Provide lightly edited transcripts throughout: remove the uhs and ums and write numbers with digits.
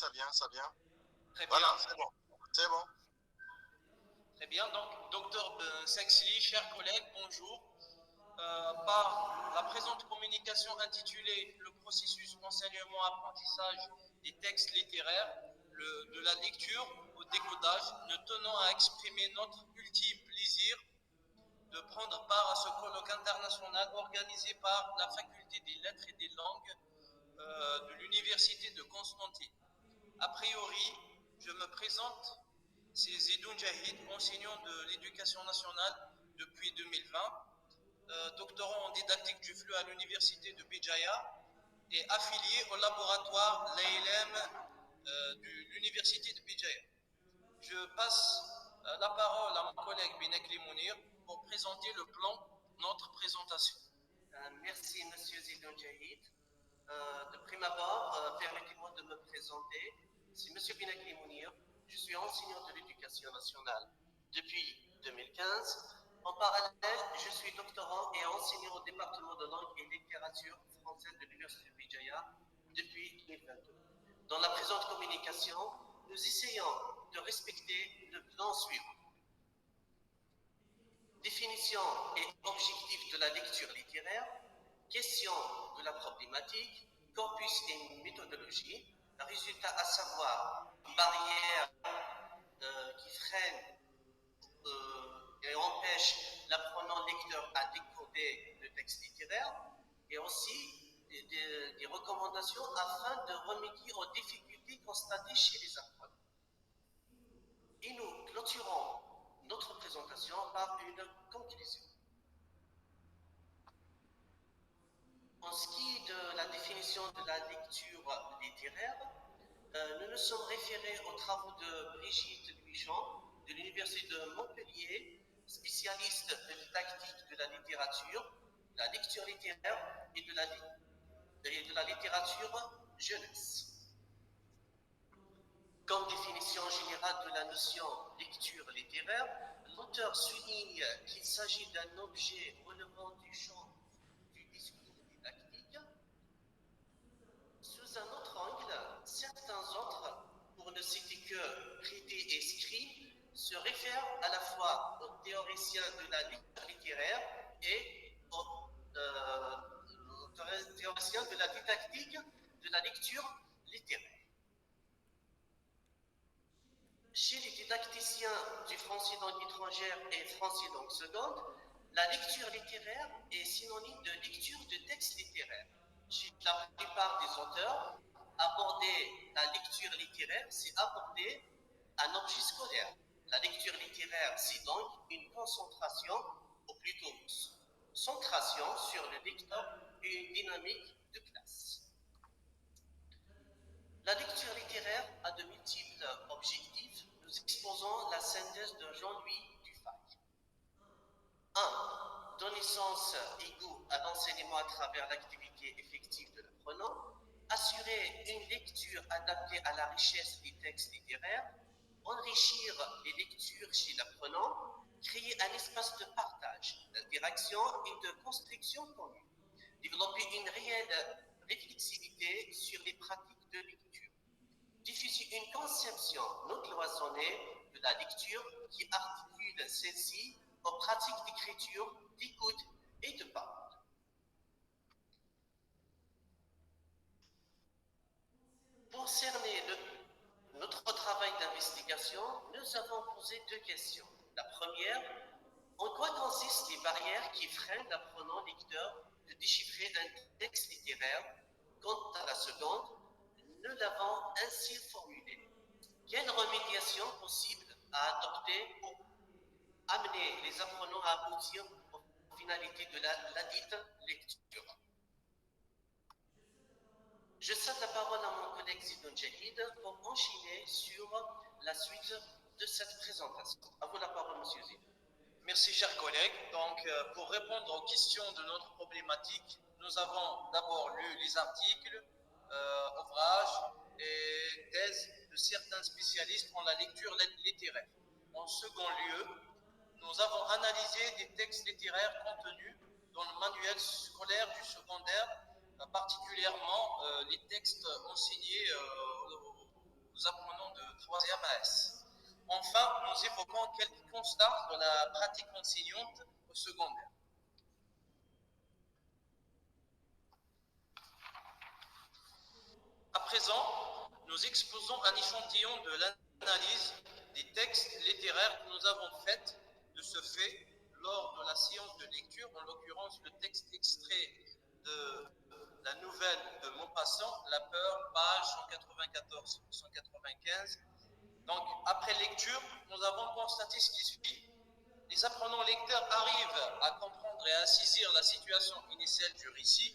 ça vient. Très bien, Voilà, c'est bon. C'est bon. très bien. Donc, docteur Sexli, chers collègues, bonjour. Par la présente communication intitulée Le processus enseignement-apprentissage des textes littéraires, de la lecture au décodage, nous tenons à exprimer notre ultime plaisir de prendre part à ce colloque international organisé par la Faculté des Lettres et des Langues de l'Université de Constantine. A priori, je me présente, c'est Zidoun Jahid, enseignant de l'éducation nationale depuis 2020, doctorant en didactique du flux à l'université de Béjaïa et affilié au laboratoire l'ALM de l'université de Béjaïa. Je passe la parole à mon collègue Binekli Mounir pour présenter le plan de notre présentation. Merci, Monsieur Zidoun Jahid. De prime abord, permettez-moi de me présenter. C'est Monsieur Binekli Mounir. Je suis enseignant de l'éducation nationale depuis 2015. En parallèle, je suis doctorant et enseignant au département de langue et littérature française de l'Université de Béjaïa depuis 2022. Dans la présente communication, nous essayons de respecter le plan suivant. Définition et objectif de la lecture littéraire, question de la problématique, corpus et méthodologie, résultat à savoir barrières qui freinent et empêchent l'apprenant lecteur à décoder le texte littéraire, et aussi des recommandations afin de remédier aux difficultés constatées chez les apprenants. Et nous clôturons notre présentation par une conclusion. En ce qui est de la définition de la lecture littéraire, nous nous sommes référés aux travaux de Brigitte Luichon de l'Université de Montpellier, spécialiste de didactique de la littérature, de la lecture littéraire et de la littérature jeunesse. Comme définition générale de la notion lecture littéraire, l'auteur souligne qu'il s'agit d'un objet relevant du champ du discours didactique. Sous un autre angle, certains autres, pour ne citer que Prédé et Scribe, se réfèrent à la fois aux théoriciens de la lecture littéraire et aux théoriciens de la didactique de la lecture littéraire. Chez les didacticiens du français langue étrangère et français langue seconde, la lecture littéraire est synonyme de lecture de textes littéraires. Chez la plupart des auteurs, aborder la lecture littéraire, c'est aborder un objet scolaire. La lecture littéraire, c'est donc une concentration, ou plutôt centration sur le lecteur et une dynamique de classe. La lecture littéraire a de multiples objectifs. Nous exposons la synthèse de Jean-Louis Dufay. 1. Donner sens et goût à l'enseignement à travers l'activité effective de l'apprenant. Assurer une lecture adaptée à la richesse des textes littéraires. Enrichir les lectures chez l'apprenant. Créer un espace de partage, d'interaction et de construction commune. Développer une réelle réflexivité sur les pratiques de lecture. Diffuser une conception non cloisonnée de la lecture qui articule celle-ci aux pratiques d'écriture, d'écoute et de parole. Pour cerner notre travail d'investigation, nous avons posé deux questions. La première, en quoi consistent les barrières qui freinent l'apprenant lecteur de déchiffrer un texte littéraire? Quant à la seconde, nous l'avons ainsi formulée. Quelle remédiation possible à adopter pour amener les apprenants à aboutir aux finalités de la dite lecture? Je cède la parole à mon collègue Zidoun Jahid pour enchaîner sur la suite de cette présentation. À vous la parole, monsieur Zidoun. Merci, chers collègues. Donc, pour répondre aux questions de notre problématique, nous avons d'abord lu les articles, ouvrages et thèses de certains spécialistes en la lecture littéraire. En second lieu, nous avons analysé des textes littéraires contenus dans le manuel scolaire du secondaire, particulièrement les textes enseignés troisième AS. Enfin, nous évoquons quelques constats de la pratique enseignante au secondaire. À présent, nous exposons un échantillon de l'analyse des textes littéraires que nous avons faite de ce fait lors de la séance de lecture, en l'occurrence le texte extrait de la nouvelle de Maupassant, La peur, page 194-195. Donc, après lecture, nous avons constaté ce qui suit. Les apprenants lecteurs arrivent à comprendre et à saisir la situation initiale du récit.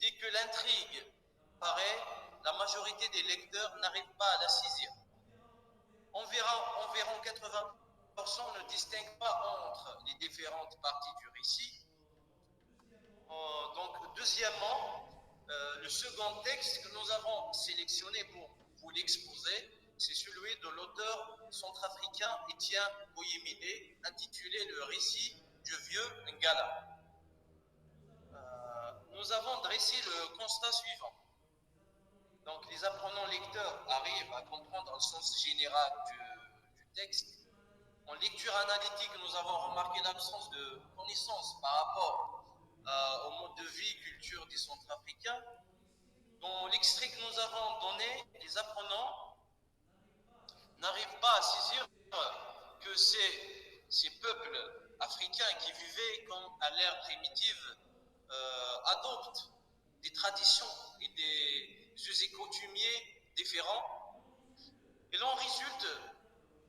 Dès que l'intrigue paraît, la majorité des lecteurs n'arrive pas à la saisir. Environ 80% ne distinguent pas entre les différentes parties du récit. Donc, deuxièmement, le second texte que nous avons sélectionné pour vous l'exposer, c'est celui de l'auteur centrafricain Étienne Boyemide, intitulé Le récit du vieux Ngala. Nous avons dressé le constat suivant. Donc, les apprenants lecteurs arrivent à comprendre le sens général du texte. En lecture analytique, nous avons remarqué l'absence de connaissances par rapport au mode de vie et culture des Centrafricains. Dans l'extrait que nous avons donné, les apprenants n'arrivent pas à saisir que ces peuples africains qui vivaient comme à l'ère primitive adoptent des traditions et des us et coutumiers différents. Et l'on résulte,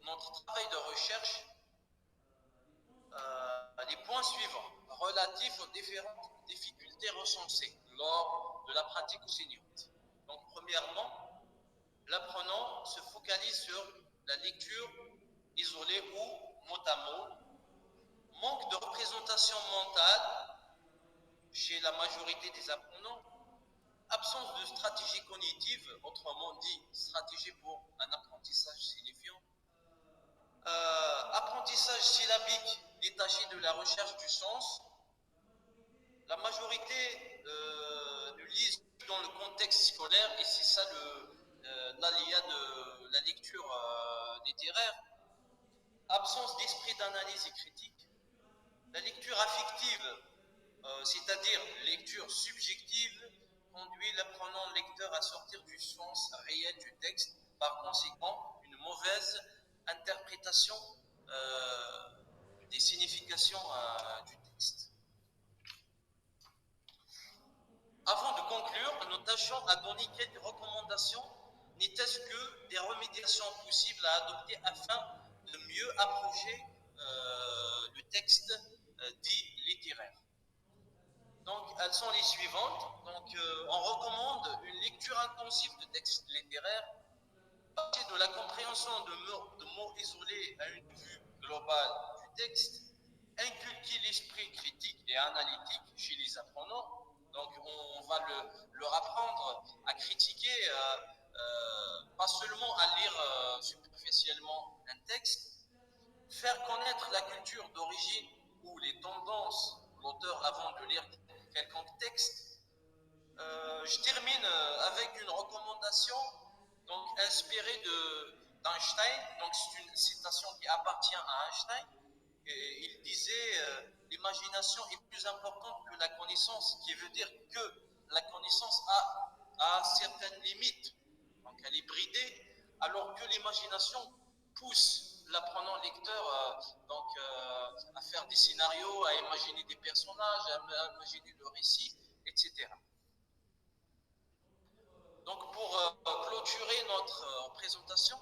notre travail de recherche, les points suivants relatifs aux différentes difficultés recensées lors de la pratique enseignante. Donc, premièrement, l'apprenant se focalise sur la lecture isolée ou mot à mot, manque de représentation mentale chez la majorité des apprenants, absence de stratégie cognitive, autrement dit, stratégie pour un apprentissage signifiant, apprentissage syllabique détaché de la recherche du sens. La majorité le lisent dans le contexte scolaire et c'est ça l'aléa de la lecture littéraire. Absence d'esprit d'analyse et critique. La lecture affective, c'est-à-dire lecture subjective, conduit l'apprenant lecteur à sortir du sens réel du texte, par conséquent, une mauvaise interprétation des significations du texte. Avant de conclure, nous tâchons à donner quelques recommandations, n'était-ce que des remédiations possibles à adopter afin de mieux approcher le texte dit littéraire. Donc, elles sont les suivantes. Donc, on recommande une lecture intensive de textes littéraires, partir de la compréhension de mots isolés à une vue globale du texte, inculquer l'esprit critique et analytique chez les apprenants. Donc, on va leur apprendre à critiquer, pas seulement à lire superficiellement un texte, faire connaître la culture d'origine ou les tendances de l'auteur avant de lire quelconque texte. Je termine avec une recommandation donc, inspirée d'Einstein. Donc, c'est une citation qui appartient à Einstein. Et il disait l'imagination est plus importante que la connaissance, ce qui veut dire que la connaissance a certaines limites. Donc, elle est bridée, alors que l'imagination pousse l'apprenant lecteur à faire des scénarios, à imaginer des personnages, à imaginer le récit, etc. Donc pour clôturer notre présentation,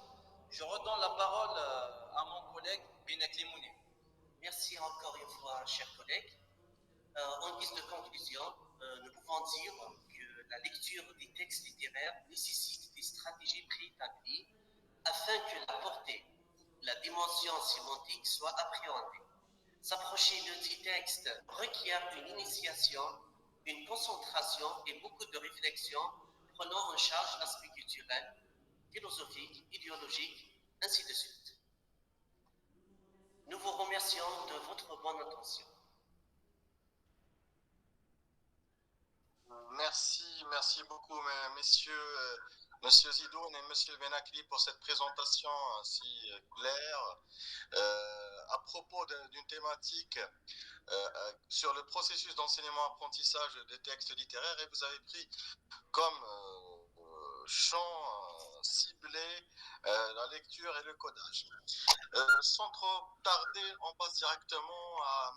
je redonne la parole à mon collègue Benek Limouné. Merci encore une fois, chers collègues. En guise de conclusion, nous pouvons dire que la lecture des textes littéraires nécessite des stratégies préétablies afin que la portée, la dimension sémantique soit appréhendée. S'approcher de ces textes requiert une initiation, une concentration et beaucoup de réflexion prenant en charge l'aspect culturel, philosophique, idéologique, ainsi de suite. Nous vous remercions de votre bonne attention. Merci beaucoup, messieurs Monsieur Zidoun et Monsieur Benakli pour cette présentation si claire à propos d'une thématique sur le processus d'enseignement-apprentissage des textes littéraires, et vous avez pris comme champ ciblé la lecture et le codage. Sans trop tarder, on passe directement à